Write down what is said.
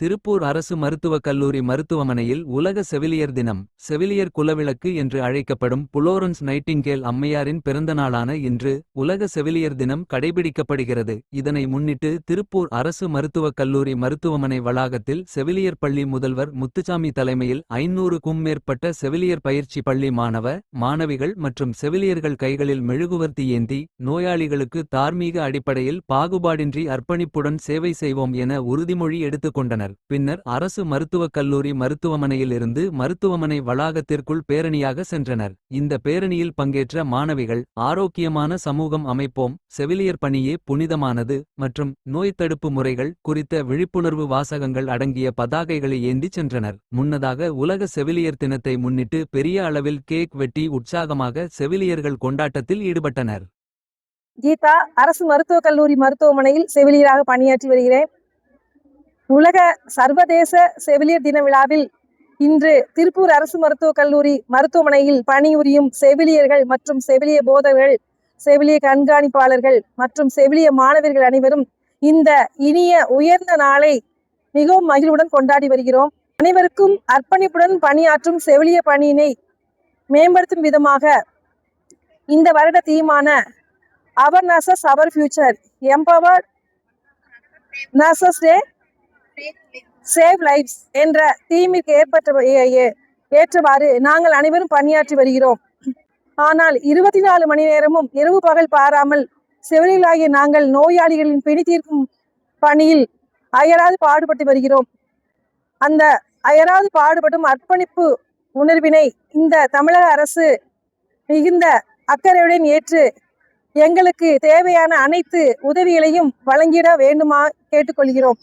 திருப்பூர் அரசு மருத்துவக் கல்லூரி மருத்துவமனையில் உலக செவிலியர் தினம். செவிலியர் குலவிளக்கு என்று அழைக்கப்படும் புளோரன்ஸ் நைட்டிங்கேல் அம்மையாரின் பிறந்தநாளான இன்று உலக செவிலியர் தினம் கடைபிடிக்கப்படுகிறது. இதனை முன்னிட்டு திருப்பூர் அரசு மருத்துவக் கல்லூரி மருத்துவமனை வளாகத்தில் செவிலியர் பள்ளி முதல்வர் முத்துசாமி தலைமையில் 500க்கும் மேற்பட்ட செவிலியர் பயிற்சி பள்ளி மாணவிகள் மற்றும் செவிலியர்கள் கைகளில் மெழுகுவர்த்தி ஏந்தி நோயாளிகளுக்கு தார்மீக அடிப்படையில் பாகுபாடின்றி அர்ப்பணிப்புடன் சேவை செய்வோம் என உறுதிமொழி எடுத்துக்கொண்டனர். பின்னர் அரசு மருத்துவக் கல்லூரி மருத்துவமனையில் இருந்து மருத்துவமனை வளாகத்திற்குள் பேரணியாக சென்றனர். இந்த பேரணியில் பங்கேற்ற மாணவிகள் ஆரோக்கியமான சமூகம் அமைப்போம், செவிலியர் பணியே புனிதமானது மற்றும் நோய் தடுப்பு முறைகள் குறித்த விழிப்புணர்வு வாசகங்கள் அடங்கிய பதாகைகளை ஏந்திச் சென்றனர். முன்னதாக உலக செவிலியர் தினத்தை முன்னிட்டு பெரிய அளவில் கேக் வெட்டி உற்சாகமாக செவிலியர்கள் கொண்டாட்டத்தில் ஈடுபட்டனர். கீதா அரசு மருத்துவக் கல்லூரி மருத்துவமனையில் செவிலியராக பணியாற்றி வருகிறேன். உலக சர்வதேச செவிலியர் தின விழாவில் இன்று திருப்பூர் அரசு மருத்துவக் கல்லூரி மருத்துவமனையில் பணிபுரியும் செவிலியர்கள் மற்றும் செவிலிய போதகர்கள், செவிலிய கண்காணிப்பாளர்கள் மற்றும் செவிலிய மாணவர்கள் அனைவரும் இந்த இனிய உயர்ந்த நாளை மிகவும் மகிழ்வுடன் கொண்டாடி வருகிறோம். அனைவருக்கும் அர்ப்பணிப்புடன் பணியாற்றும் செவிலிய பணியினை மேம்படுத்தும் விதமாக இந்த வருட தீமான our nurses our future, empowered nurses day save lives என்ற தீமிற்கு ஏற்றவாறு நாங்கள் அனைவரும் பணியாற்றி வருகிறோம். ஆனால் 24 மணி நேரமும் இரவு பகல் பாராமல் செவிலியர்களாகிய நாங்கள் நோயாளிகளின் பிணி தீர்க்கும் பணியில் அயராது பாடுபட்டு வருகிறோம். அந்த அயராது பாடுபடும் அர்ப்பணிப்பு உணர்வினை இந்த தமிழக அரசு மிகுந்த அக்கறையுடன் ஏற்று எங்களுக்கு தேவையான அனைத்து உதவிகளையும் வழங்கிட வேண்டுமா கேட்டுக்கொள்கிறோம்.